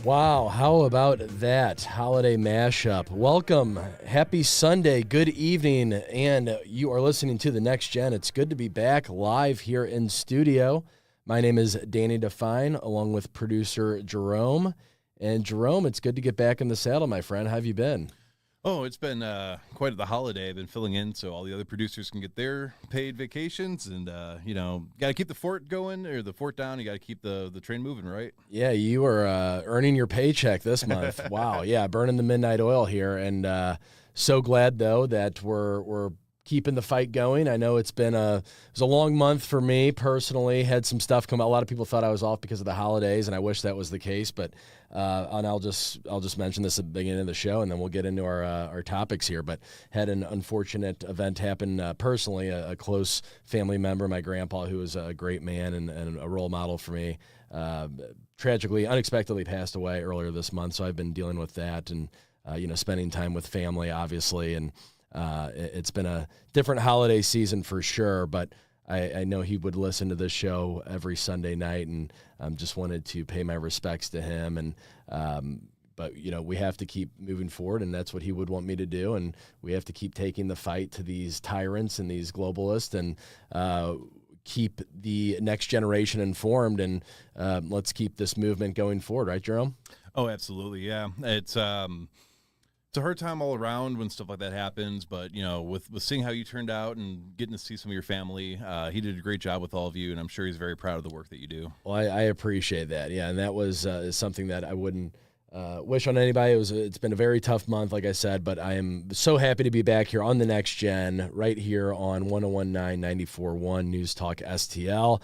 Wow, how about that holiday mashup? Welcome, happy Sunday, good evening, and you are listening to The Next Gen. It's good to be back live here in studio. My name is Danny Define, along with producer Jerome. And Jerome, it's good to get back in the saddle, my friend. How have you been? Oh, it's been quite the holiday. I've been filling in so all the other producers can get their paid vacations, and got to keep the fort going or the fort down. You got to keep the train moving, right? Yeah, you are earning your paycheck this month. Wow, yeah, burning the midnight oil here, and so glad though that we're keeping the fight going. I know it was a long month for me personally. Had some stuff come out. A lot of people thought I was off because of the holidays, and I wish that was the case. But and I'll just mention this at the beginning of the show, and then we'll get into our topics here. But had an unfortunate event happen personally. A close family member, my grandpa, who was a great man and a role model for me, tragically, unexpectedly passed away earlier this month. So I've been dealing with that and spending time with family, obviously, and it's been a different holiday season for sure, but I know he would listen to this show every Sunday night, and just wanted to pay my respects to him. And but we have to keep moving forward, and that's what he would want me to do. And we have to keep taking the fight to these tyrants and these globalists, and keep the next generation informed. And let's keep this movement going forward, right, Jerome? Oh, absolutely, yeah. It's a hard time all around when stuff like that happens, but with seeing how you turned out and getting to see some of your family, he did a great job with all of you, and I'm sure he's very proud of the work that you do. Well, I appreciate that, yeah, and that was something that I wouldn't wish on anybody. It's been a very tough month, like I said, but I am so happy to be back here on the Next Gen, right here on 101.9 94.1 News Talk STL,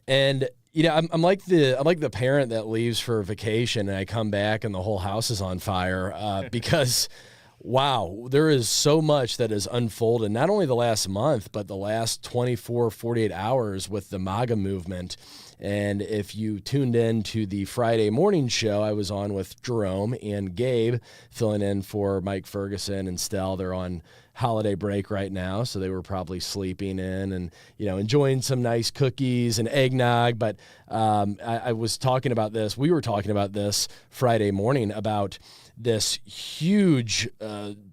and. I'm like the parent that leaves for vacation and I come back and the whole house is on fire because, wow, there is so much that has unfolded, not only the last month, but the last 24, 48 hours with the MAGA movement. And if you tuned in to the Friday morning show, I was on with Jerome and Gabe, filling in for Mike Ferguson and Stell. They're on holiday break right now, so they were probably sleeping in and enjoying some nice cookies and eggnog. But I was talking about this. We were talking about this Friday morning about this huge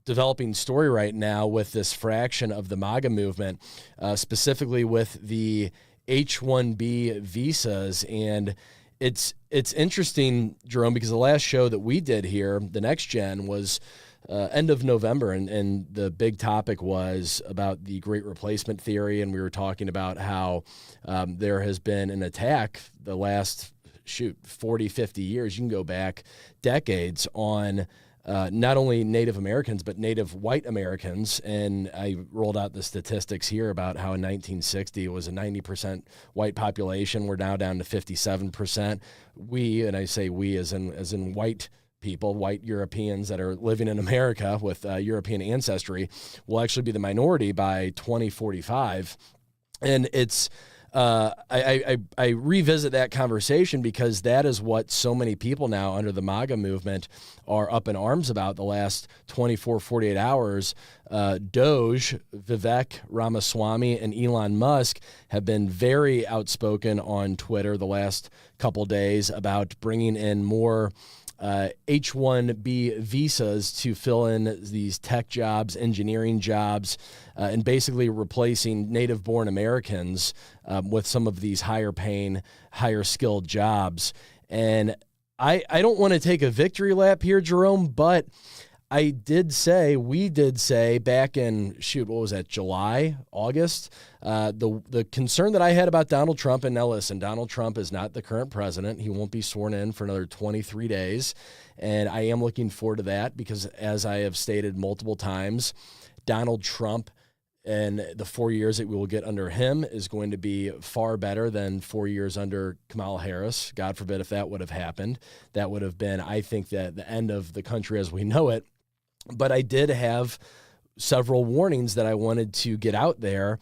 developing story right now with this fraction of the MAGA movement, specifically with the H1B visas. And it's interesting, Jerome, because the last show that we did here, The Next Gen, was end of November, and the big topic was about the Great Replacement theory, and we were talking about how there has been an attack the last 40, 50 years, you can go back decades, on not only Native Americans, but Native white Americans. And I rolled out the statistics here about how in 1960 it was a 90% white population. We're now down to 57%. We, and I say we as in white people, white Europeans that are living in America with European ancestry, will actually be the minority by 2045. And it's I revisit that conversation because that is what so many people now under the MAGA movement are up in arms about the last 24, 48 hours. Doge, Vivek, Ramaswamy, and Elon Musk have been very outspoken on Twitter the last couple days about bringing in more H1B visas to fill in these tech jobs, engineering jobs, and basically replacing native-born Americans with some of these higher-paying, higher-skilled jobs. And I don't want to take a victory lap here, Jerome, but we did say back in, what was that, July, August, the concern that I had about Donald Trump, and now listen, Donald Trump is not the current president. He won't be sworn in for another 23 days, and I am looking forward to that because, as I have stated multiple times, Donald Trump and the 4 years that we will get under him is going to be far better than 4 years under Kamala Harris. God forbid if that would have happened. That would have been, I think, the end of the country as we know it. But I did have several warnings that I wanted to get out there,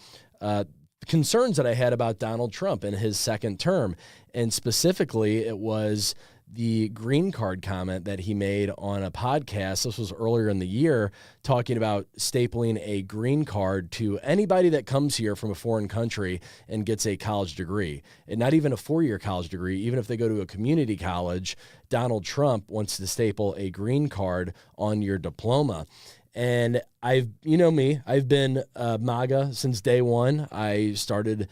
concerns that I had about Donald Trump in his second term. And specifically, it was the green card comment that he made on a podcast. This was earlier in the year, talking about stapling a green card to anybody that comes here from a foreign country and gets a college degree, and not even a 4-year college degree. Even if they go to a community college, Donald Trump wants to staple a green card on your diploma. And you know me, I've been MAGA since day one. I started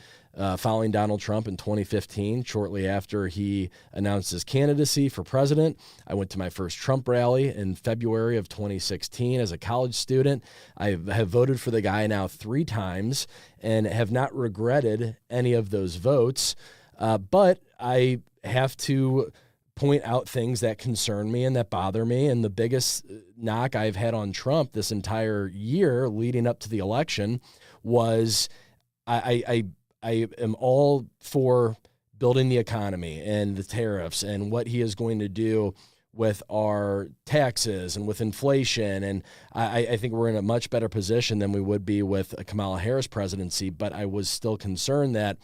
following Donald Trump in 2015, shortly after he announced his candidacy for president. I went to my first Trump rally in February of 2016 as a college student. I have voted for the guy now 3 times and have not regretted any of those votes. But I have to point out things that concern me and that bother me. And the biggest knock I've had on Trump this entire year leading up to the election was I am all for building the economy and the tariffs and what he is going to do with our taxes and with inflation. And I think we're in a much better position than we would be with a Kamala Harris presidency. But I was still concerned that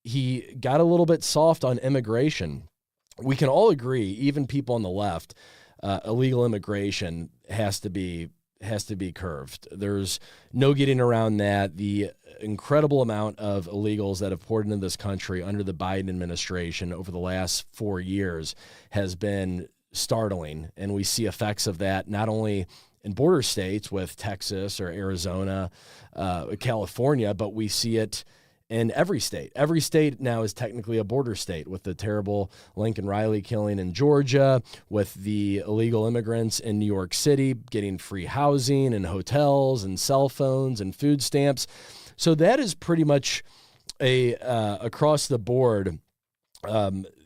he got a little bit soft on immigration. We can all agree, even people on the left, illegal immigration has to be curved. There's no getting around that. The incredible amount of illegals that have poured into this country under the Biden administration over the last 4 years has been startling. And we see effects of that not only in border states with Texas or Arizona, California, but we see it in every state. Every state now is technically a border state, with the terrible Lincoln Riley killing in Georgia, with the illegal immigrants in New York City getting free housing and hotels and cell phones and food stamps. So that is pretty much a across the board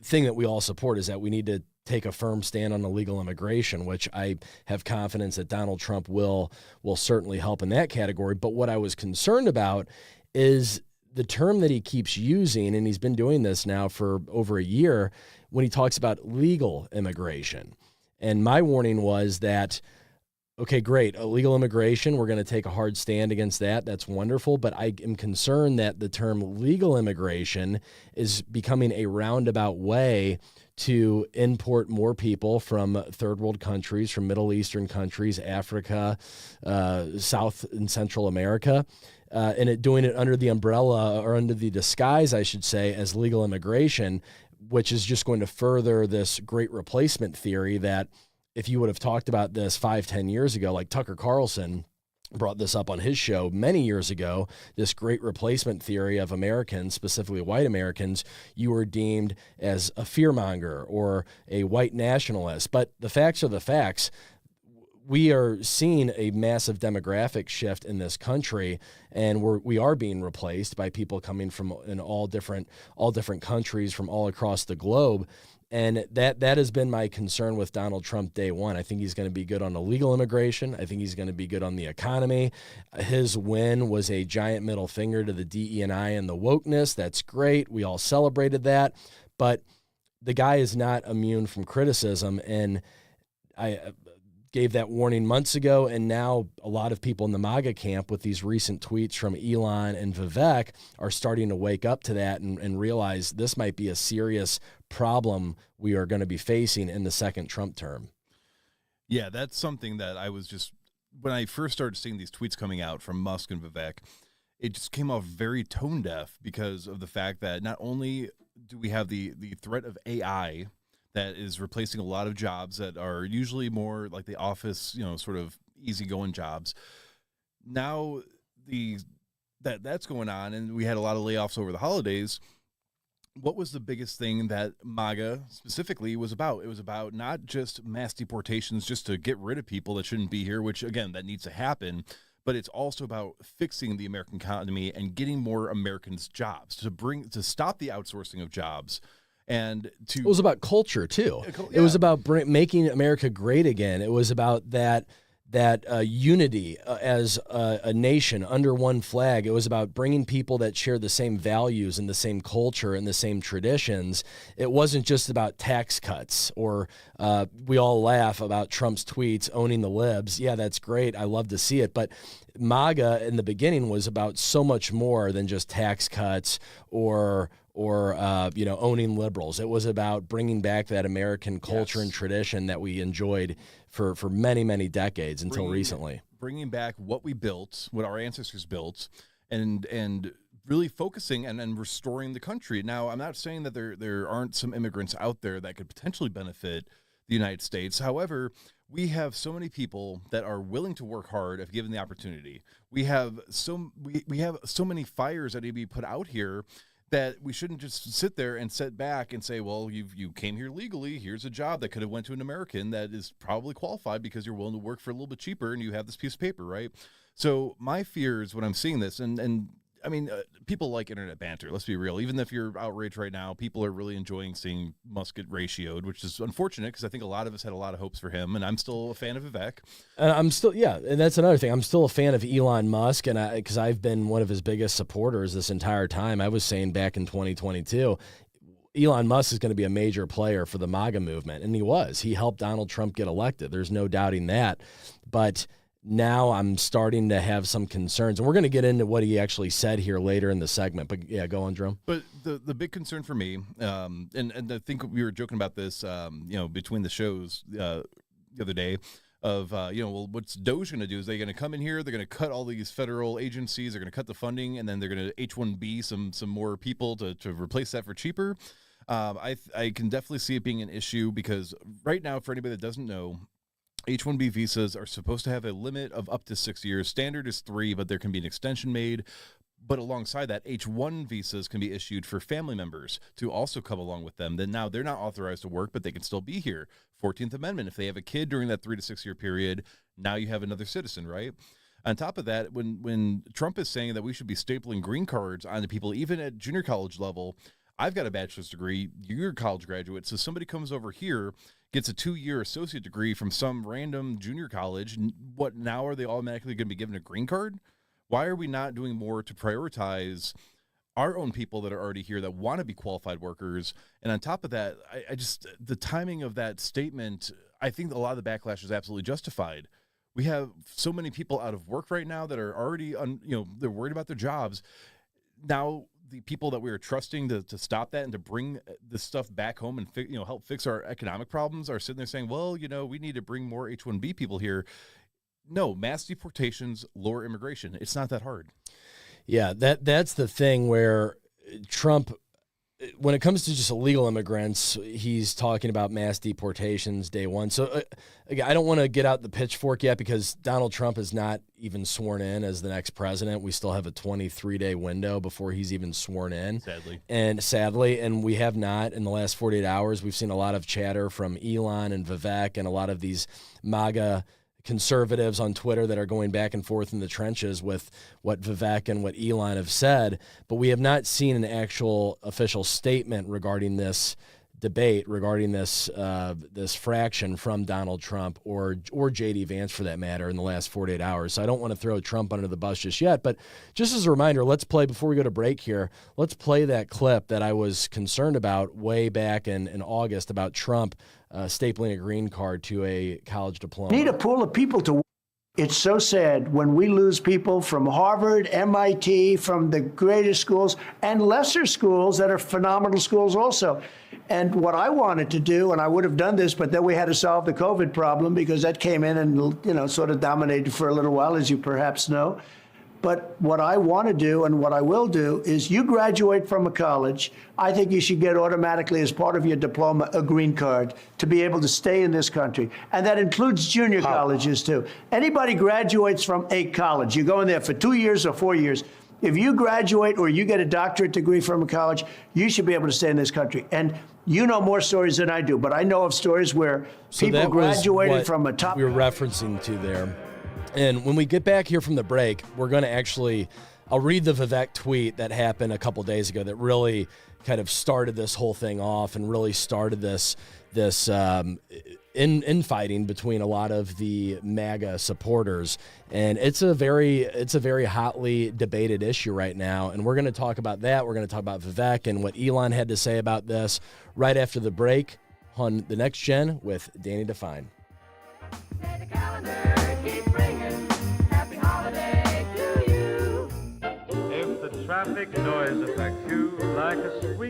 thing that we all support, is that we need to take a firm stand on illegal immigration, which I have confidence that Donald Trump will certainly help in that category. But what I was concerned about is the term that he keeps using, and he's been doing this now for over a year, when he talks about legal immigration. And my warning was that, okay, great, illegal immigration, we're going to take a hard stand against that. That's wonderful. But I am concerned that the term legal immigration is becoming a roundabout way to import more people from third world countries, from Middle Eastern countries, Africa, South and Central America. And doing it under the umbrella, or under the disguise, I should say, as legal immigration, which is just going to further this great replacement theory that if you would have talked about this 5-10 years ago, like Tucker Carlson brought this up on his show many years ago, this great replacement theory of Americans, specifically white Americans, you were deemed as a fearmonger or a white nationalist. But the facts are the facts. We are seeing a massive demographic shift in this country, and we are being replaced by people coming from in all different countries from all across the globe. And that has been my concern with Donald Trump day one. I think he's going to be good on illegal immigration. I think he's going to be good on the economy. His win was a giant middle finger to the DE&I and the wokeness. That's great. We all celebrated that. But the guy is not immune from criticism, and I gave that warning months ago, and now a lot of people in the MAGA camp with these recent tweets from Elon and Vivek are starting to wake up to that and realize this might be a serious problem we are going to be facing in the second Trump term. Yeah, that's something that I was just, when I first started seeing these tweets coming out from Musk and Vivek, it just came off very tone deaf because of the fact that not only do we have the threat of AI that is replacing a lot of jobs that are usually more like the office, sort of easygoing jobs. Now that's going on, and we had a lot of layoffs over the holidays. What was the biggest thing that MAGA specifically was about? It was about not just mass deportations just to get rid of people that shouldn't be here, which again, that needs to happen, but it's also about fixing the American economy and getting more Americans jobs, to stop the outsourcing of jobs. And it was about culture too. Yeah. It was about making America great again. It was about that unity as a nation under one flag. It was about bringing people that share the same values and the same culture and the same traditions. It wasn't just about tax cuts or we all laugh about Trump's tweets owning the libs. Yeah, that's great. I love to see it. But MAGA in the beginning was about so much more than just tax cuts or or owning liberals. It was about bringing back that American culture and tradition that we enjoyed for many, many decades until recently. Bringing back what we built, what our ancestors built, and really focusing and restoring the country. Now, I'm not saying that there aren't some immigrants out there that could potentially benefit the United States. However, we have so many people that are willing to work hard if given the opportunity. We have so many fires that need to be put out here that we shouldn't just sit there and sit back and say, well, you came here legally. Here's a job that could have went to an American that is probably qualified because you're willing to work for a little bit cheaper and you have this piece of paper, right? So my fears when I'm seeing this, and I mean, people like internet banter. Let's be real. Even if you're outraged right now, people are really enjoying seeing Musk get ratioed, which is unfortunate because I think a lot of us had a lot of hopes for him, and I'm still a fan of Vivek. And that's another thing. I'm still a fan of Elon Musk, and because I've been one of his biggest supporters this entire time. I was saying back in 2022, Elon Musk is going to be a major player for the MAGA movement, and he was. He helped Donald Trump get elected. There's no doubting that, but now I'm starting to have some concerns, and we're going to get into what he actually said here later in the segment. But yeah, go on, Jerome. But the big concern for me, and I think we were joking about this, between the shows the other day, of well, what's Doge going to do? Is they going to come in here? They're going to cut all these federal agencies. They're going to cut the funding, and then they're going to H1B some more people to replace that for cheaper. I can definitely see it being an issue because right now, for anybody that doesn't know, H1B visas are supposed to have a limit of up to 6 years. Standard is 3, but there can be an extension made. But alongside that, H1 visas can be issued for family members to also come along with them. Then now they're not authorized to work, but they can still be here. 14th Amendment, if they have a kid during that 3 to 6 year period, now you have another citizen, right? On top of that, when Trump is saying that we should be stapling green cards onto people, even at junior college level, I've got a bachelor's degree, you're a college graduate, so somebody comes over here, gets a 2-year associate degree from some random junior college. What now are they automatically going to be given a green card? Why are we not doing more to prioritize our own people that are already here that want to be qualified workers? And on top of that, I just, the timing of that statement, I think a lot of the backlash is absolutely justified. We have so many people out of work right now that are already, they're worried about their jobs. Now, the people that we are trusting to stop that and to bring this stuff back home and help fix our economic problems are sitting there saying, well, we need to bring more H1B people here. No, mass deportations, lower immigration. It's not that hard. Yeah, that's the thing where Trump, when it comes to just illegal immigrants, he's talking about mass deportations day one. So again, I don't want to get out the pitchfork yet because Donald Trump is not even sworn in as the next president. We still have a 23-day window before he's even sworn in. Sadly, and we have not in the last 48 hours. We've seen a lot of chatter from Elon and Vivek and a lot of these MAGA conservatives on Twitter that are going back and forth in the trenches with what Vivek and what Elon have said, but we have not seen an actual official statement regarding this debate, regarding this fraction from Donald Trump or JD Vance for that matter in the last 48 hours. So I don't want to throw Trump under the bus just yet, but just as a reminder, let's play, before we go to break here, let's play that clip that I was concerned about way back in August about Trump stapling a green card to a college diploma. Need a pool of people to. It's so sad when we lose people from Harvard, MIT, from the greatest schools and lesser schools that are phenomenal schools also. And what I wanted to do, and I would have done this, but then we had to solve the COVID problem because that came in and, sort of dominated for a little while, as you perhaps know. But what I want to do and what I will do is you graduate from a college, I think you should get automatically as part of your diploma a green card to be able to stay in this country. And that includes junior colleges too. Anybody graduates from a college, you go in there for 2 years or 4 years. If you graduate or you get a doctorate degree from a college, you should be able to stay in this country. And you know more stories than I do, but I know of stories where people graduated from a top. We were referencing to there. And when we get back here from the break, we're going to actually, I'll read the Vivek tweet that happened a couple days ago that really kind of started this whole thing off and really started this infighting between a lot of the MAGA supporters. And it's a very hotly debated issue right now. And we're going to talk about that. We're going to talk about Vivek and what Elon had to say about this right after the break on The Next Gen with Danny Define. Traffic noise affects you like a sweet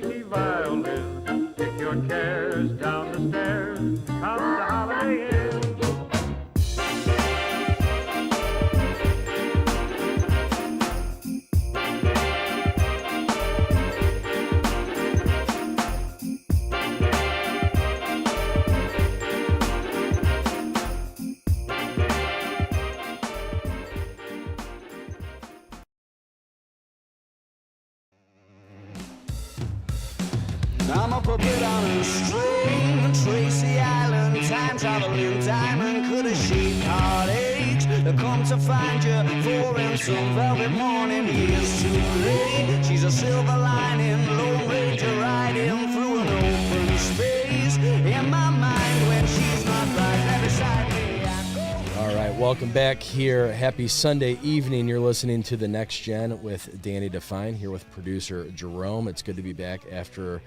I'm a puppet on a string. Tracy Island, time traveling diamond. Could have shaped heartaches. Come to find you for in some velvet morning. Years too late. She's a silver lining. Lone Ranger riding through an open space. In my mind when she's not right there beside me, I go. All right, welcome back here. Happy Sunday evening. You're listening to The Next Gen with Danny Define here with producer Jerome. It's good to be back after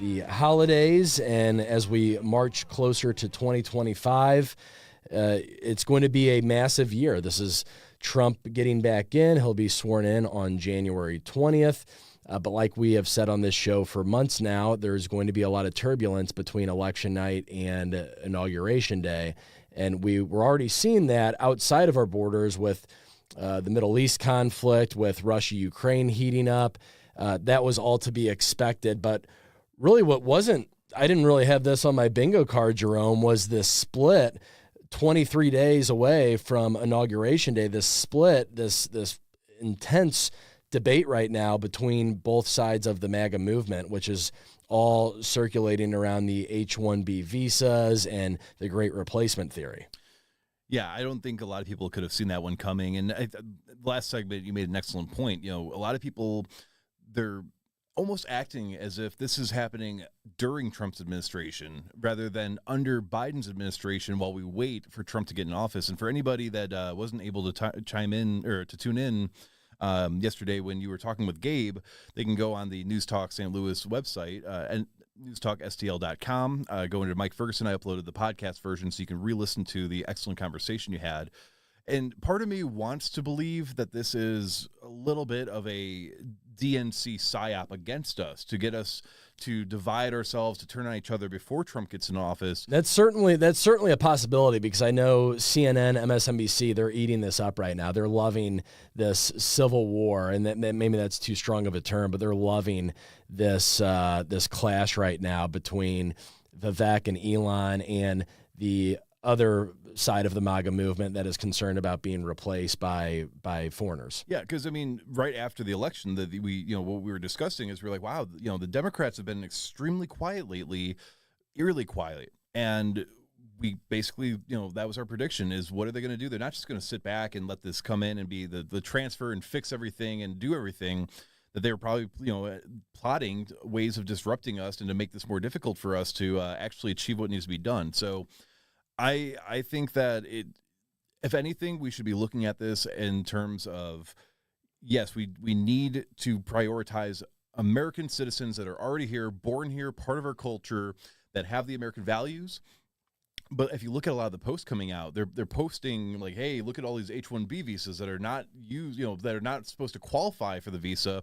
the holidays, and as we march closer to 2025, it's going to be a massive year. This is Trump getting back in. He'll be sworn in on January 20th. But like we have said on this show for months now, there's going to be a lot of turbulence between election night and inauguration day. And we're already seeing that outside of our borders with the Middle East conflict, with Russia-Ukraine heating up. That was all to be expected. But really what wasn't, I didn't really have this on my bingo card, Jerome, was this split 23 days away from inauguration day, this split, this intense debate right now between both sides of the MAGA movement, which is all circulating around the H1B visas and the great replacement theory. Yeah, I don't think a lot of people could have seen that one coming. And last segment, you made an excellent point. You know, a lot of people, they're almost acting as if this is happening during Trump's administration rather than under Biden's administration while we wait for Trump to get in office. And for anybody that wasn't able to chime in or to tune in yesterday when you were talking with Gabe, they can go on the News Talk St. Louis website and newstalkstl.com. Go into Mike Ferguson. I uploaded the podcast version so you can re-listen to the excellent conversation you had. And part of me wants to believe that this is a little bit of a DNC psyop against us to get us to divide ourselves, to turn on each other before Trump gets in office. That's certainly a possibility, because I know CNN, MSNBC, they're eating this up right now. They're loving this civil war, and that maybe that's too strong of a term, but they're loving this this clash right now between Vivek and Elon and the other side of the MAGA movement that is concerned about being replaced by foreigners. Yeah, because I mean, right after the election, what we were discussing is we're like, wow, the Democrats have been extremely quiet lately, eerily quiet, and we basically, that was our prediction: is what are they going to do? They're not just going to sit back and let this come in and be the transfer and fix everything and do everything. That they were probably, plotting ways of disrupting us and to make this more difficult for us to actually achieve what needs to be done. So I think that if anything, we should be looking at this in terms of, yes, we need to prioritize American citizens that are already here, born here, part of our culture, that have the American values. But if you look at a lot of the posts coming out, they're posting like, hey, look at all these H1B visas that are not used, that are not supposed to qualify for the visa.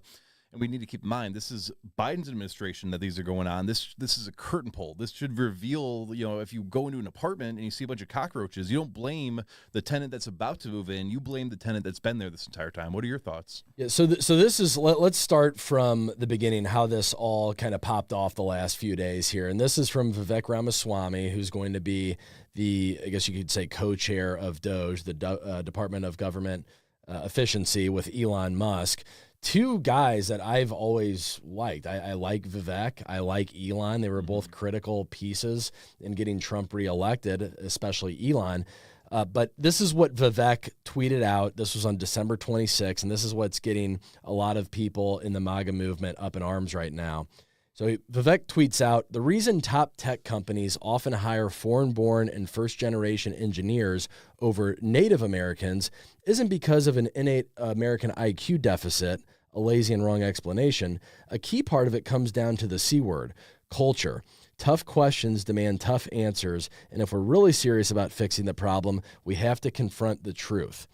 And we need to keep in mind, this is Biden's administration that these are going on. This is a curtain pull. This should reveal, if you go into an apartment and you see a bunch of cockroaches, you don't blame the tenant that's about to move in. You blame the tenant that's been there this entire time. What are your thoughts? Yeah, so this is, let's start from the beginning, how this all kind of popped off the last few days here. And this is from Vivek Ramaswamy, who's going to be the, I guess you could say, co-chair of DOGE, the Department of Government Efficiency, with Elon Musk. Two guys that I've always liked. I like Vivek. I like Elon. They were both critical pieces in getting Trump reelected, especially Elon. But this is what Vivek tweeted out. This was on December 26th, and this is what's getting a lot of people in the MAGA movement up in arms right now. So Vivek tweets out, the reason top tech companies often hire foreign-born and first-generation engineers over Native Americans isn't because of an innate American IQ deficit, a lazy and wrong explanation. A key part of it comes down to the C word, culture. Tough questions demand tough answers, and if we're really serious about fixing the problem, we have to confront the truth.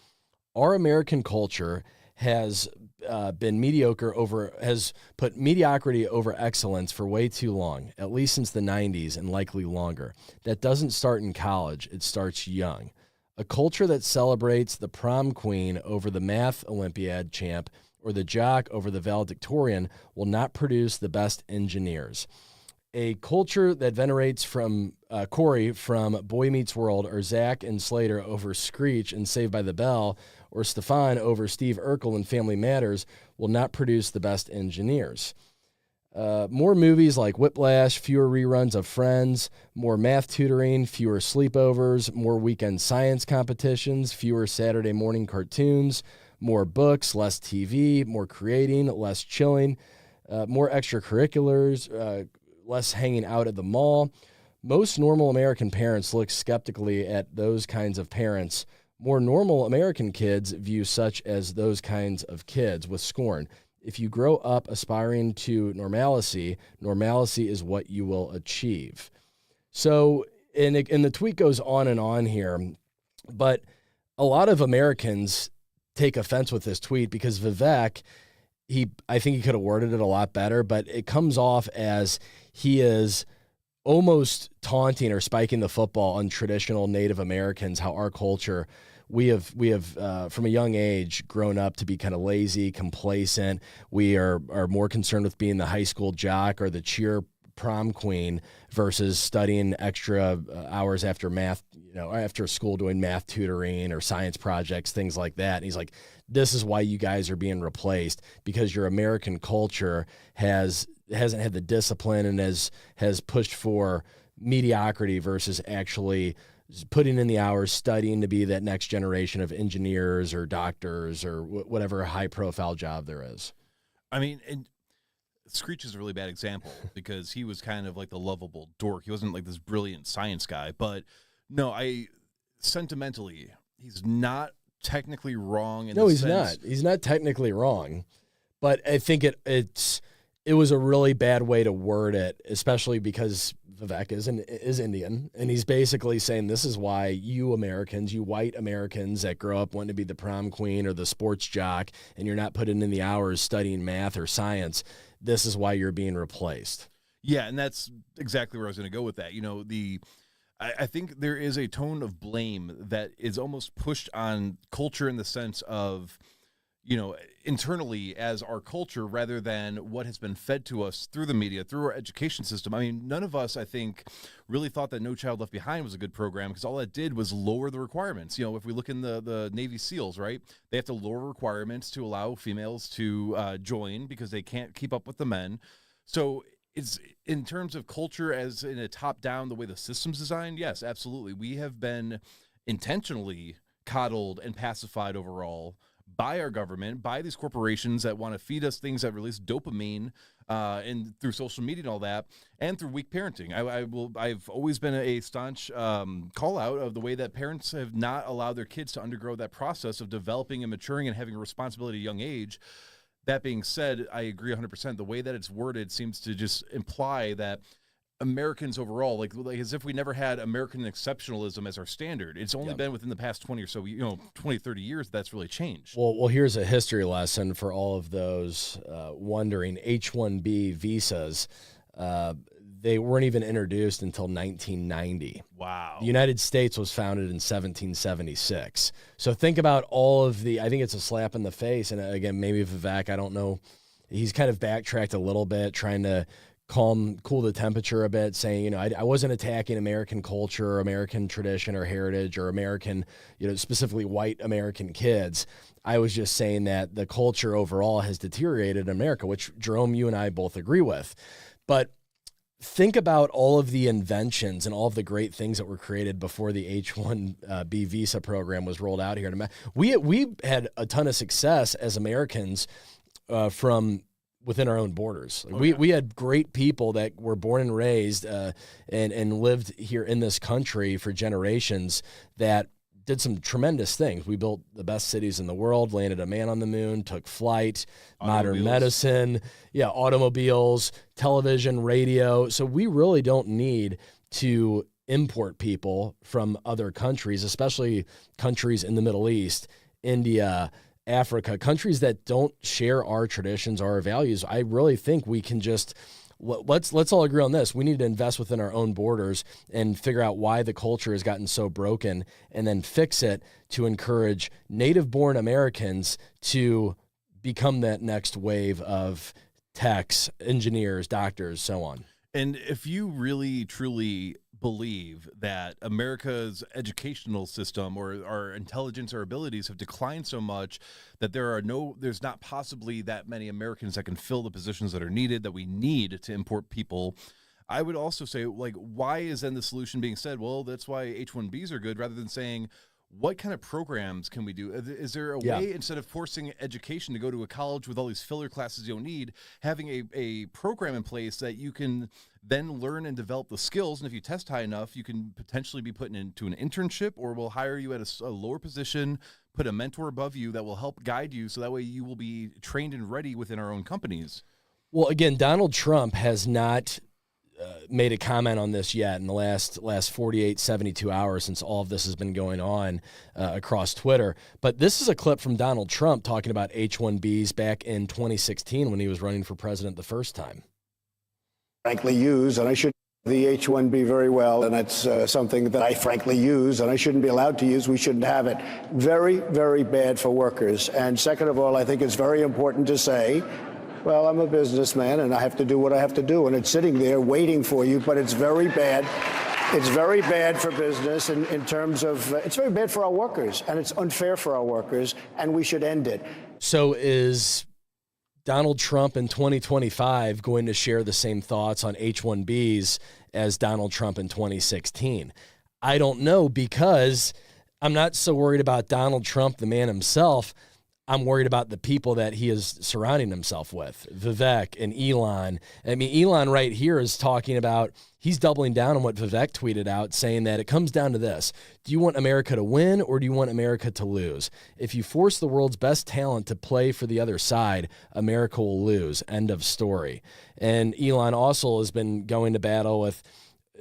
Our American culture has has put mediocrity over excellence for way too long, at least since the 90s and likely longer. That doesn't start in college, it starts young. A culture that celebrates the prom queen over the math Olympiad champ or the jock over the valedictorian will not produce the best engineers. A culture that venerates from Corey from Boy Meets World, or Zach and Slater over Screech and Saved by the Bell, or Stefan over Steve Urkel in Family Matters will not produce the best engineers. More movies like Whiplash, fewer reruns of Friends, more math tutoring, fewer sleepovers, more weekend science competitions, fewer Saturday morning cartoons, more books, less TV, more creating, less chilling, more extracurriculars, less hanging out at the mall. Most normal American parents look skeptically at those kinds of parents. More normal American kids view such as those kinds of kids with scorn. If you grow up aspiring to normalcy, normalcy is what you will achieve. So, and the tweet goes on here, but a lot of Americans take offense with this tweet because Vivek, I think he could have worded it a lot better, but it comes off as he is almost taunting or spiking the football on traditional Native Americans, how our culture, we have from a young age grown up to be kind of lazy, complacent. We are more concerned with being the high school jock or the cheer prom queen versus studying extra hours after math, after school doing math tutoring or science projects, things like that. And he's like, this is why you guys are being replaced, because your American culture hasn't had the discipline and has pushed for mediocrity versus actually putting in the hours, studying to be that next generation of engineers or doctors or whatever high-profile job there is. I mean, and Screech is a really bad example because he was kind of like the lovable dork. He wasn't like this brilliant science guy. But no, sentimentally, he's not technically wrong. He's not. He's not technically wrong. But I think it was a really bad way to word it, especially because Vivek is Indian, and he's basically saying this is why you Americans, you white Americans that grow up wanting to be the prom queen or the sports jock, and you're not putting in the hours studying math or science, this is why you're being replaced. Yeah, and that's exactly where I was going to go with that. I think there is a tone of blame that is almost pushed on culture in the sense of, internally as our culture rather than what has been fed to us through the media, through our education system. I mean, none of us, I think, really thought that No Child Left Behind was a good program because all that did was lower the requirements. If we look in the Navy SEALs, right, they have to lower requirements to allow females to join because they can't keep up with the men. So it's in terms of culture as in a top-down, the way the system's designed, yes, absolutely. We have been intentionally coddled and pacified overall by our government, by these corporations that want to feed us things that release dopamine, and through social media and all that, and through weak parenting. I've always been a staunch call out of the way that parents have not allowed their kids to undergo that process of developing and maturing and having a responsibility at a young age. That being said, I agree 100%. The way that it's worded seems to just imply that Americans overall, like as if we never had American exceptionalism as our standard. It's only been within the past 20 or so, 20, 30 years that's really changed. Well, here's a history lesson for all of those wondering. H1B visas, they weren't even introduced until 1990. Wow. The United States was founded in 1776. So think about all of I think it's a slap in the face. And again, maybe Vivek, I don't know, he's kind of backtracked a little bit, trying to cool the temperature a bit, saying, I wasn't attacking American culture or American tradition or heritage or American, specifically white American kids. I was just saying that the culture overall has deteriorated in America, which Jerome, you and I both agree with. But think about all of the inventions and all of the great things that were created before the H1B visa program was rolled out here. We had a ton of success as Americans from within our own borders. We had great people that were born and raised and lived here in this country for generations that did some tremendous things. We built the best cities in the world, landed a man on the moon, took flight, modern medicine, automobiles, television, radio. So we really don't need to import people from other countries, especially countries in the Middle East, India, Africa, countries that don't share our traditions, our values. I really think we can just let's all agree on this. We need to invest within our own borders and figure out why the culture has gotten so broken, and then fix it to encourage native-born Americans to become that next wave of techs, engineers, doctors, so on. And if you really, truly believe that America's educational system or our intelligence or abilities have declined so much that there's not possibly that many Americans that can fill the positions that are needed, that we need to import people. I would also say, like, why is then the solution being said, well, that's why H-1Bs are good, rather than saying, what kind of programs can we do? Is there a way, instead of forcing education to go to a college with all these filler classes you don't need, having a program in place that you can then learn and develop the skills, and if you test high enough, you can potentially be put into an internship, or we'll hire you at a lower position, put a mentor above you that will help guide you, so that way you will be trained and ready within our own companies. Well, again, Donald Trump has not made a comment on this yet in the last 48, 72 hours since all of this has been going on across Twitter. But this is a clip from Donald Trump talking about H-1Bs back in 2016 when he was running for president the first time. Frankly use, and I should the H-1B very well, and that's something that I frankly use, and I shouldn't be allowed to use. We shouldn't have it. Very, very bad for workers. And second of all, I think it's very important to say, well, I'm a businessman and I have to do what I have to do, and it's sitting there waiting for you, but it's very bad. It's very bad for business in terms of, it's very bad for our workers, and it's unfair for our workers, and we should end it. So is Donald Trump in 2025 going to share the same thoughts on H-1Bs as Donald Trump in 2016? I don't know, because I'm not so worried about Donald Trump, the man himself. I'm worried about the people that he is surrounding himself with, Vivek and Elon. I mean, Elon right here is talking about, he's doubling down on what Vivek tweeted out, saying that it comes down to this. Do you want America to win, or do you want America to lose? If you force the world's best talent to play for the other side, America will lose. End of story. And Elon also has been going to battle with,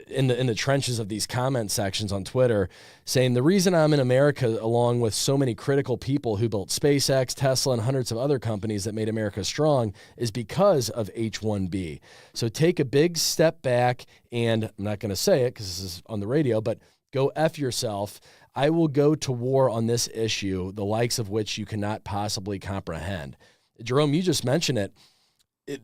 in the trenches of these comment sections on Twitter, saying the reason I'm in America, along with so many critical people who built SpaceX, Tesla, and hundreds of other companies that made America strong, is because of H-1B. So take a big step back, and I'm not going to say it because this is on the radio, but go F yourself. I will go to war on this issue, the likes of which you cannot possibly comprehend. Jerome, you just mentioned it.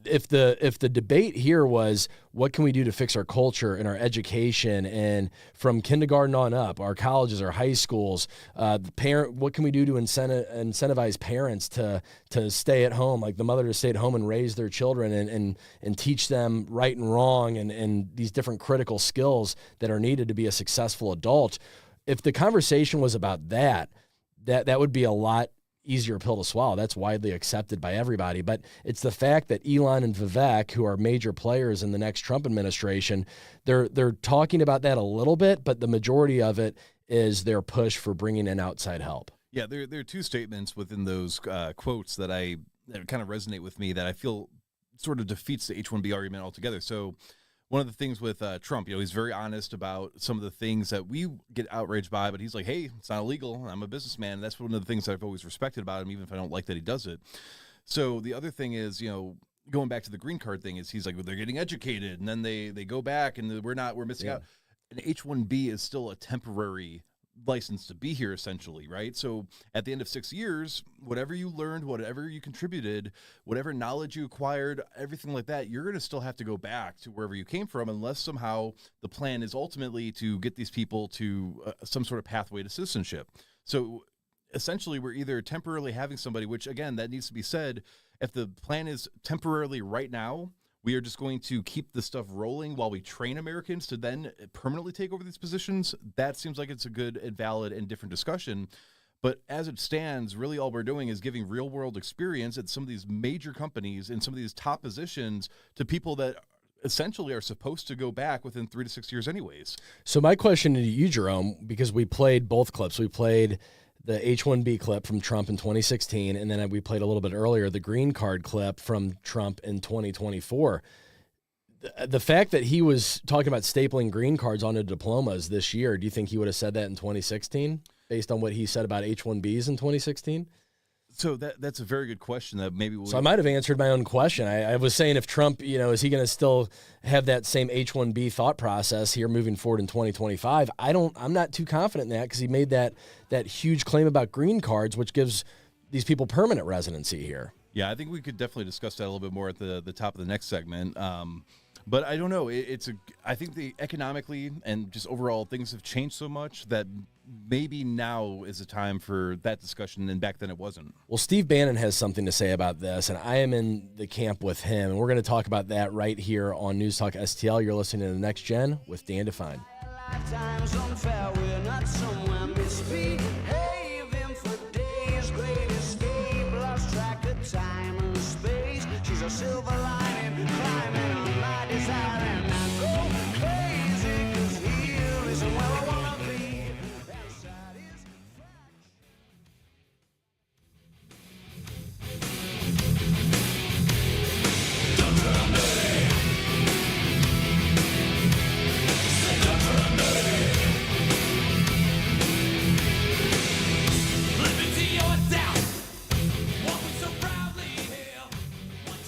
If the debate here was, what can we do to fix our culture and our education, and from kindergarten on up, our colleges, our high schools, what can we do to incentivize parents to stay at home, like the mother to stay at home and raise their children and teach them right and wrong and these different critical skills that are needed to be a successful adult. If the conversation was about that would be a lot easier pill to swallow. That's widely accepted by everybody. But it's the fact that Elon and Vivek, who are major players in the next Trump administration, they're talking about that a little bit, but the majority of it is their push for bringing in outside help. Yeah, there are two statements within those quotes that kind of resonate with me, that I feel sort of defeats the H-1B argument altogether. So one of the things with Trump, he's very honest about some of the things that we get outraged by, but he's like, hey, it's not illegal. I'm a businessman. And that's one of the things that I've always respected about him, even if I don't like that he does it. So the other thing is, going back to the green card thing, is he's like, well, they're getting educated, and then they go back, and we're missing out. An H-1B is still a temporary license to be here, essentially, right? So at the end of 6 years, whatever you learned, whatever you contributed, whatever knowledge you acquired, everything like that, you're going to still have to go back to wherever you came from, unless somehow the plan is ultimately to get these people to some sort of pathway to citizenship. So essentially, we're either temporarily having somebody, which again, that needs to be said, if the plan is temporarily right now, we are just going to keep the stuff rolling while we train Americans to then permanently take over these positions. That seems like it's a good and valid and different discussion. But as it stands, really all we're doing is giving real world experience at some of these major companies and some of these top positions to people that essentially are supposed to go back within 3 to 6 years anyways. So my question to you, Jerome, because we played both clips, we played the H-1B clip from Trump in 2016, and then we played a little bit earlier the green card clip from Trump in 2024. The fact that he was talking about stapling green cards onto diplomas this year, do you think he would have said that in 2016 based on what he said about H-1Bs in 2016? So that's a very good question. That maybe So I might have answered my own question. I was saying, if Trump, is he going to still have that same H-1B thought process here moving forward in 2025? I'm not too confident in that, because he made that huge claim about green cards, which gives these people permanent residency here. Yeah, I think we could definitely discuss that a little bit more at the top of the next segment. But I don't know. I think economically and just overall things have changed so much that maybe now is the time for that discussion, and back then it wasn't. Well, Steve Bannon has something to say about this, and I am in the camp with him, and we're going to talk about that right here on News Talk STL. You're listening to The Next Gen with Dan Devine. Lifetime's unfair, we're not somewhere misbehaving for days. Great escape, lost track of time and space. She's a silver lining, climbing on my desire, and I go crazy, 'cause here isn't where I wanna be. That side is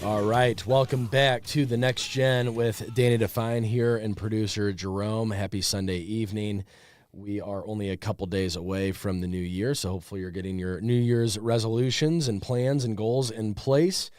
All right, welcome back to The Next Gen with Danny Define here and producer Jerome. Happy Sunday evening. We are only a couple days away from the new year, so hopefully you're getting your New Year's resolutions and plans and goals in place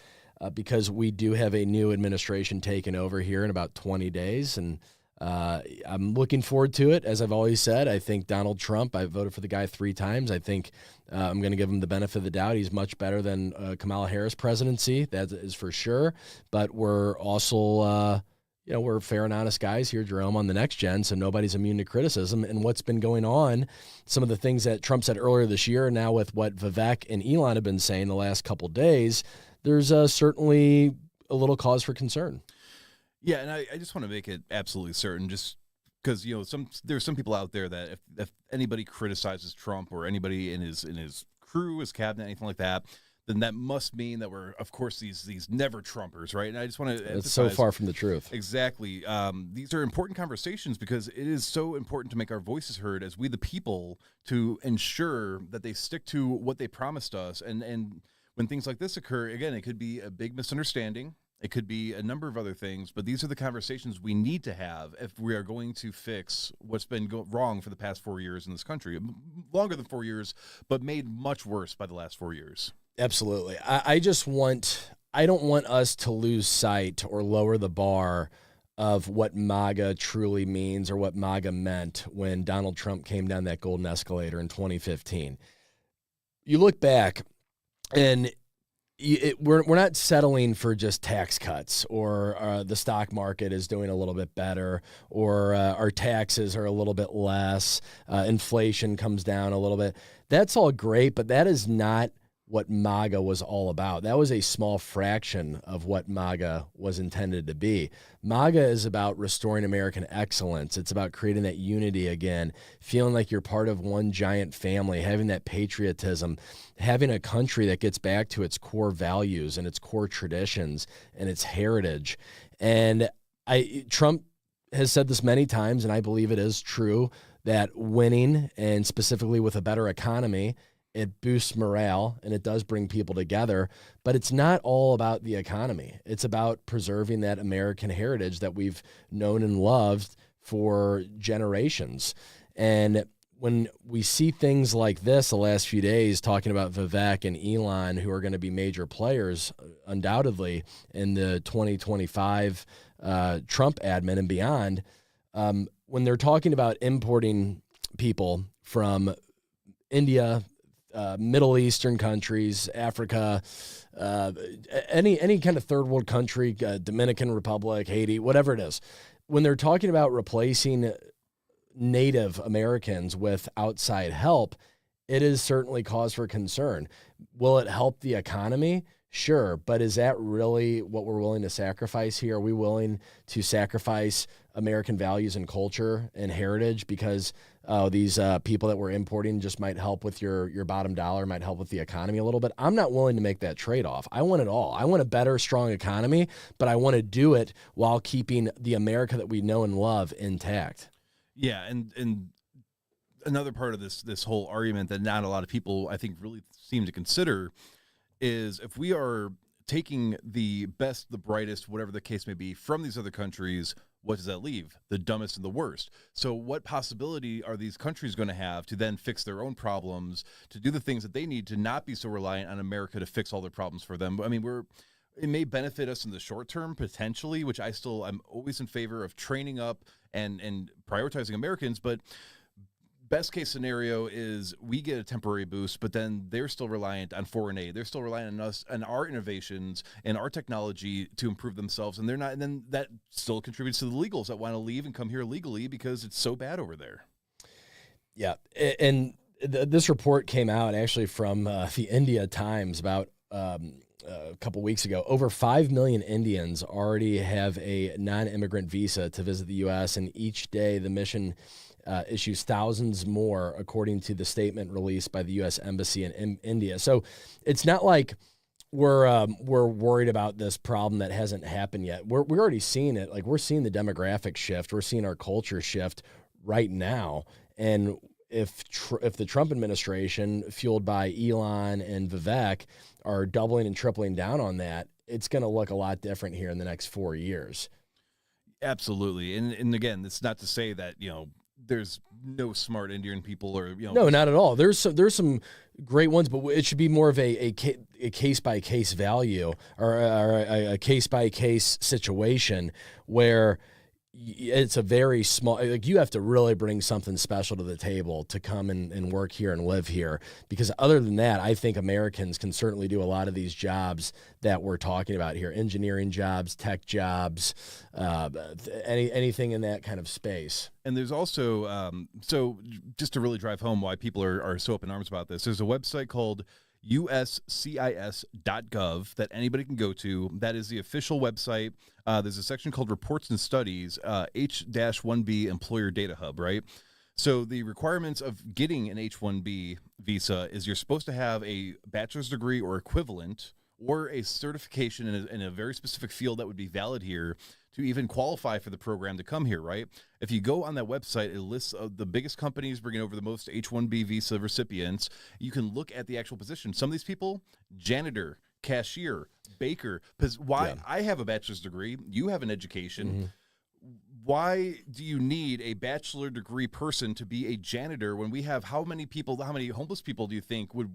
because we do have a new administration taking over here in about 20 days, and I'm looking forward to it. As I've always said, I think Donald Trump, I voted for the guy 3 times. I think I'm going to give him the benefit of the doubt. He's much better than Kamala Harris presidency. That is for sure. But we're also, we're fair and honest guys here, Jerome, on The Next Gen, so nobody's immune to criticism. And what's been going on, some of the things that Trump said earlier this year, and now with what Vivek and Elon have been saying the last couple of days, there's certainly a little cause for concern. Yeah, and I just want to make it absolutely certain, just because there's some people out there that if anybody criticizes Trump or anybody in his crew, his cabinet, anything like that, then that must mean that we're, of course, these never Trumpers, right? And I just want to emphasize, it's so far from the truth. Exactly. These are important conversations because it is so important to make our voices heard as we the people, to ensure that they stick to what they promised us. And when things like this occur, again, it could be a big misunderstanding. It could be a number of other things, but these are the conversations we need to have if we are going to fix what's been wrong for the past 4 years in this country. Longer than 4 years, but made much worse by the last 4 years. Absolutely. I don't want us to lose sight or lower the bar of what MAGA truly means or what MAGA meant when Donald Trump came down that golden escalator in 2015. You look back and we're not settling for just tax cuts or the stock market is doing a little bit better or our taxes are a little bit less, inflation comes down a little bit. That's all great, but that is not what MAGA was all about. That was a small fraction of what MAGA was intended to be. MAGA is about restoring American excellence. It's about creating that unity again, feeling like you're part of one giant family, having that patriotism, having a country that gets back to its core values and its core traditions and its heritage. And Trump has said this many times, and I believe it is true, that winning, and specifically with a better economy, it boosts morale and it does bring people together, but it's not all about the economy. It's about preserving that American heritage that we've known and loved for generations. And when we see things like this the last few days, talking about Vivek and Elon, who are going to be major players undoubtedly in the 2025 Trump admin and beyond, when they're talking about importing people from India, Middle Eastern countries, Africa, any kind of third world country, Dominican Republic, Haiti, whatever it is, when they're talking about replacing Native Americans with outside help, it is certainly cause for concern. Will it help the economy? Sure, but is that really what we're willing to sacrifice here? Are we willing to sacrifice American values and culture and heritage because these people that we're importing just might help with your bottom dollar, might help with the economy a little bit? I'm not willing to make that trade-off. I want it all. I want a better, strong economy, but I want to do it while keeping the America that we know and love intact. Yeah, and another part of this whole argument that not a lot of people, I think, really seem to consider is if we are taking the best, the brightest, whatever the case may be, from these other countries, what does that leave? The dumbest and the worst. So what possibility are these countries going to have to then fix their own problems, to do the things that they need to not be so reliant on America to fix all their problems for them? I mean, it may benefit us in the short term potentially, which I'm always in favor of training up and prioritizing Americans. But best case scenario is we get a temporary boost, but then they're still reliant on foreign aid. They're still reliant on us and our innovations and our technology to improve themselves. And then that still contributes to the illegals that want to leave and come here legally because it's so bad over there. Yeah. And this report came out actually from the India Times about a couple weeks ago. Over 5 million Indians already have a non-immigrant visa to visit the U.S. And each day the mission issues thousands more, according to the statement released by the U.S. Embassy in India. So it's not like we're worried about this problem that hasn't happened yet. We're already seeing it. Like, we're seeing the demographic shift. We're seeing our culture shift right now. And if the Trump administration, fueled by Elon and Vivek, are doubling and tripling down on that, it's going to look a lot different here in the next 4 years. Absolutely. And again, it's not to say that, there's no smart Indian people or, No, not at all. There's some great ones, but it should be more of a case by case value or a case by case situation where it's a very small, like, you have to really bring something special to the table to come and work here and live here. Because other than that, I think Americans can certainly do a lot of these jobs that we're talking about here: engineering jobs, tech jobs, anything in that kind of space. And there's also, so just to really drive home why people are so up in arms about this, there's a website called uscis.gov that anybody can go to. That is the official website. There's a section called Reports and Studies, H1B Employer Data Hub, right? So the requirements of getting an H1B visa is you're supposed to have a bachelor's degree or equivalent, or a certification in a very specific field that would be valid here to even qualify for the program to come here, right? If you go on that website, it lists the biggest companies bringing over the most H-1B visa recipients. You can look at the actual position. Some of these people: janitor, cashier, baker. I have a bachelor's degree. You have an education. Mm-hmm. Why do you need a bachelor degree person to be a janitor when we have how many homeless people do you think would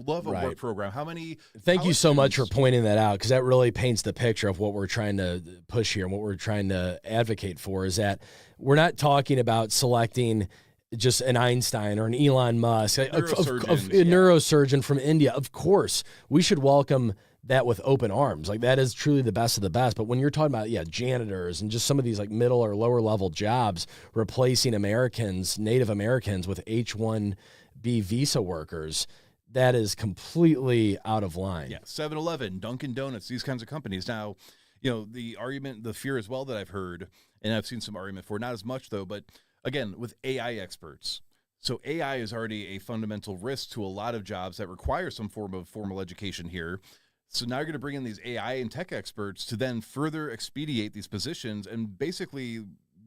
love a work program? How many? Thank you so much for pointing that out, because that really paints the picture of what we're trying to push here and what we're trying to advocate for. Is that we're not talking about selecting just an Einstein or an Elon Musk, a neurosurgeon from India. Of course, we should welcome that with open arms. Like, that is truly the best of the best. But when you're talking about, janitors and just some of these like middle or lower level jobs, replacing Native Americans with H1B visa workers, that is completely out of line. Yeah, 7-Eleven, Dunkin' Donuts, these kinds of companies. Now, the argument, the fear as well that I've heard, and I've seen some argument for, not as much though, but again, with AI experts. So AI is already a fundamental risk to a lot of jobs that require some form of formal education here. So now you're going to bring in these AI and tech experts to then further expedite these positions and basically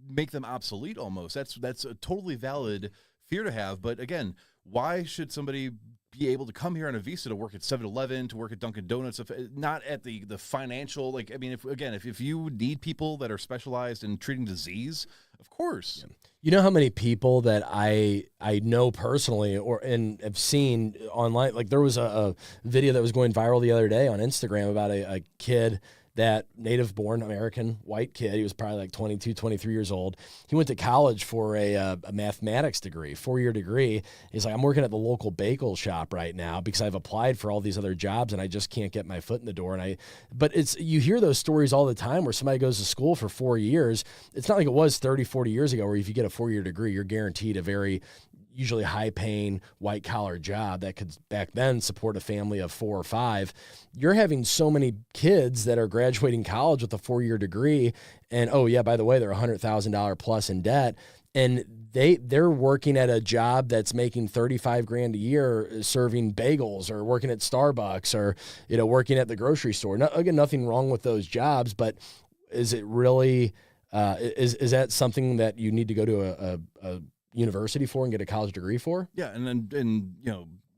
make them obsolete almost. That's a totally valid fear to have. But again, why should somebody be able to come here on a visa to work at 7-Eleven, to work at Dunkin' Donuts, if not at the financial, like, I mean, if you need people that are specialized in treating disease, of course. Yeah. You know how many people that I know personally and have seen online? Like, there was a video that was going viral the other day on Instagram about a kid, that native-born American white kid. He was probably like 22, 23 years old. He went to college for a mathematics degree, 4-year degree. He's like, I'm working at the local bagel shop right now because I've applied for all these other jobs and I just can't get my foot in the door. But you hear those stories all the time where somebody goes to school for 4 years. It's not like it was 30, 40 years ago where if you get a 4-year degree, you're guaranteed a very usually high-paying, white-collar job that could back then support a family of 4 or 5. You're having so many kids that are graduating college with a 4-year degree, and by the way, they're $100,000 plus in debt, and they're working at a job that's making $35,000 a year serving bagels, or working at Starbucks, or working at the grocery store. Again, nothing wrong with those jobs, but is it really is that something that you need to go to a university for and get a college degree for? Yeah, and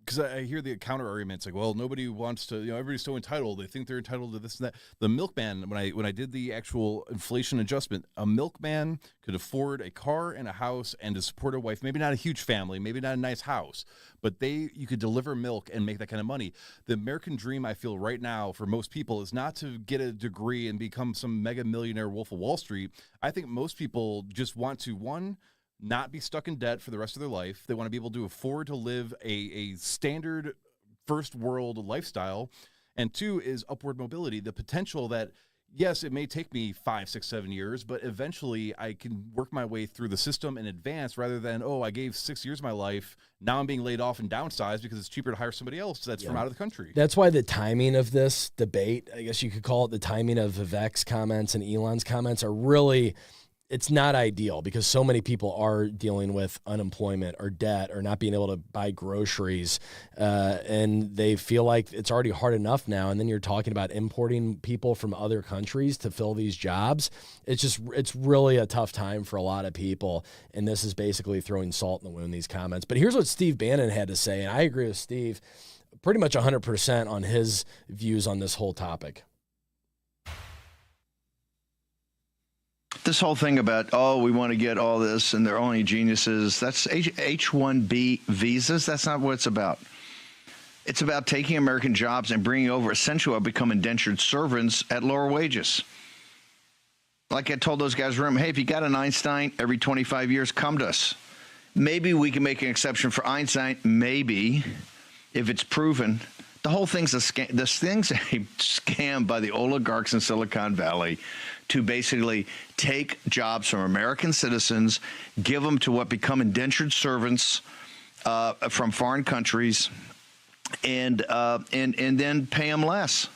because I hear the counter arguments like, well, nobody wants to, everybody's so entitled. They think they're entitled to this and that. The milkman, when I did the actual inflation adjustment, a milkman could afford a car and a house and to support a wife, maybe not a huge family, maybe not a nice house, but you could deliver milk and make that kind of money. The American dream, I feel right now for most people, is not to get a degree and become some mega millionaire Wolf of Wall Street. I think most people just want to, one, not be stuck in debt for the rest of their life. They want to be able to afford to live a standard first world lifestyle. And two is upward mobility, the potential that, yes, it may take me 5, 6, 7 years, but eventually I can work my way through the system in advance rather than, I gave 6 years of my life. Now I'm being laid off and downsized because it's cheaper to hire somebody else that's from out of the country. That's why the timing of this debate, I guess you could call it the timing of Vivek's comments and Elon's comments, are really, it's not ideal because so many people are dealing with unemployment or debt or not being able to buy groceries, and they feel like it's already hard enough now. And then you're talking about importing people from other countries to fill these jobs. It's really a tough time for a lot of people. And this is basically throwing salt in the wound, these comments. But here's what Steve Bannon had to say. And I agree with Steve pretty much 100% on his views on this whole topic. This whole thing about, we want to get all this and they're only geniuses, that's H1B visas. That's not what it's about. It's about taking American jobs and bringing over essentially what become indentured servants at lower wages. Like I told those guys, remember, hey, if you got an Einstein every 25 years, come to us. Maybe we can make an exception for Einstein, maybe, if it's proven. The whole thing's a scam. This thing's a scam by the oligarchs in Silicon Valley to basically take jobs from American citizens, give them to what become indentured servants from foreign countries, and then pay them less.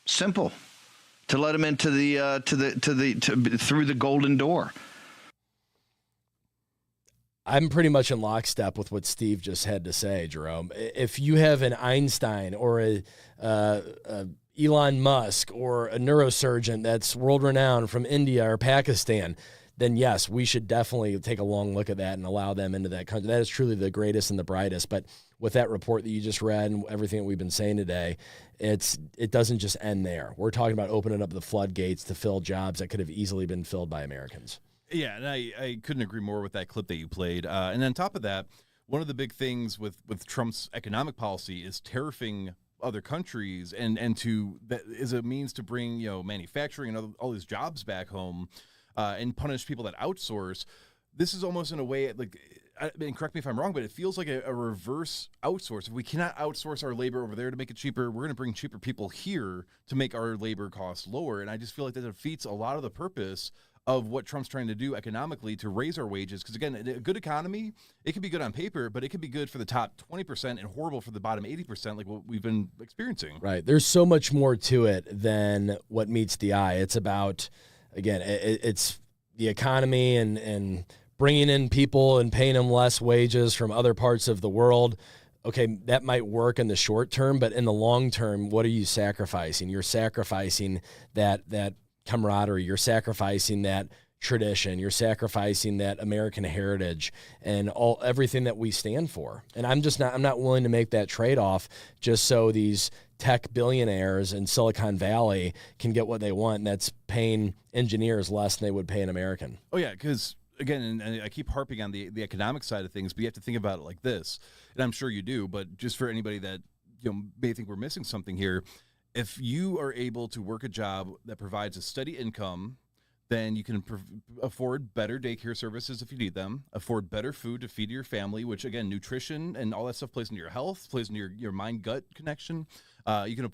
Simple. To let them into through the golden door. I'm pretty much in lockstep with what Steve just had to say, Jerome. If you have an Einstein or a Elon Musk or a neurosurgeon that's world-renowned from India or Pakistan, then yes, we should definitely take a long look at that and allow them into that country. That is truly the greatest and the brightest. But with that report that you just read and everything that we've been saying today, it doesn't just end there. We're talking about opening up the floodgates to fill jobs that could have easily been filled by Americans. Yeah, and I couldn't agree more with that clip that you played. And on top of that, one of the big things with Trump's economic policy is tariffing other countries, and that is a means to bring manufacturing and all these jobs back home, and punish people that outsource. This is almost in a way and correct me if I'm wrong, but it feels like a reverse outsource. If we cannot outsource our labor over there to make it cheaper, we're going to bring cheaper people here to make our labor costs lower. And I just feel like that defeats a lot of the purpose of what Trump's trying to do economically to raise our wages. Because again, a good economy, it can be good on paper, but it can be good for the top 20% and horrible for the bottom 80%, like what we've been experiencing. Right. There's so much more to it than what meets the eye. It's about, again, it's the economy and bringing in people and paying them less wages from other parts of the world. Okay, that might work in the short term, but in the long term, what are you sacrificing? You're sacrificing that camaraderie, you're sacrificing that tradition, you're sacrificing that American heritage and everything that we stand for. And I'm not willing to make that trade-off just so these tech billionaires in Silicon Valley can get what they want, and that's paying engineers less than they would pay an American. Oh yeah, because again, and I keep harping on the economic side of things, but you have to think about it like this, and I'm sure you do, but just for anybody that may think we're missing something here, if you are able to work a job that provides a steady income, then you can afford better daycare services if you need them, afford better food to feed your family, which, again, nutrition and all that stuff plays into your health, plays into your mind-gut connection. You can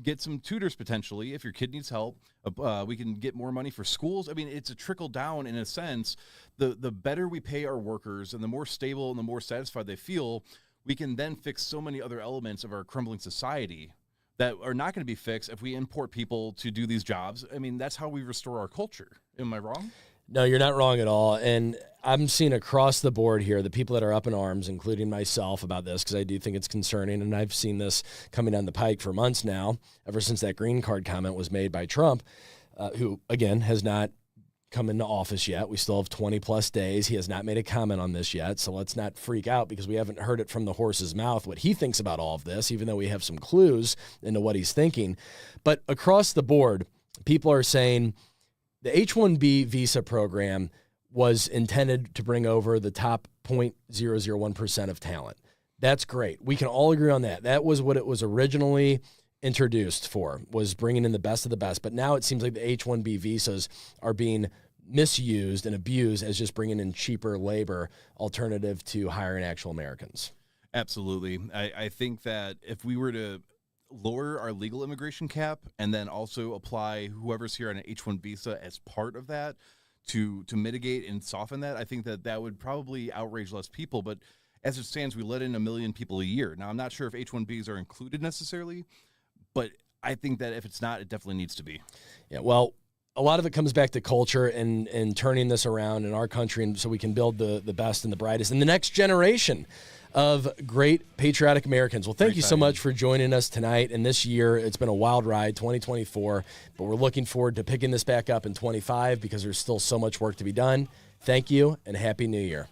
get some tutors potentially if your kid needs help. We can get more money for schools. I mean, it's a trickle down in a sense. The better we pay our workers and the more stable and the more satisfied they feel, we can then fix so many other elements of our crumbling society that are not going to be fixed if we import people to do these jobs. I mean, that's how we restore our culture. Am I wrong? No, you're not wrong at all. And I'm seeing across the board here the people that are up in arms, including myself, about this, because I do think it's concerning. And I've seen this coming down the pike for months now, ever since that green card comment was made by Trump, who, again, has not come into office yet. We still have 20 plus days. He has not made a comment on this yet. So let's not freak out because we haven't heard it from the horse's mouth what he thinks about all of this, even though we have some clues into what he's thinking. But across the board, people are saying the H1B visa program was intended to bring over the top 0.001% of talent. That's great. We can all agree on that. That was what it was originally introduced for, was bringing in the best of the best. But now it seems like the H1B visas are being misused and abused as just bringing in cheaper labor alternative to hiring actual Americans. Absolutely. I think that if we were to lower our legal immigration cap and then also apply whoever's here on an H1 visa as part of that to mitigate and soften that, I think that would probably outrage less people. But as it stands, we let in 1 million people a year. Now, I'm not sure if H1Bs are included necessarily, but I think that if it's not, it definitely needs to be. Yeah, well, a lot of it comes back to culture and turning this around in our country, and so we can build the best and the brightest and the next generation of great patriotic Americans. Well, thank you so much for joining us tonight. And this year, it's been a wild ride, 2024, but we're looking forward to picking this back up in 25 because there's still so much work to be done. Thank you, and Happy New Year.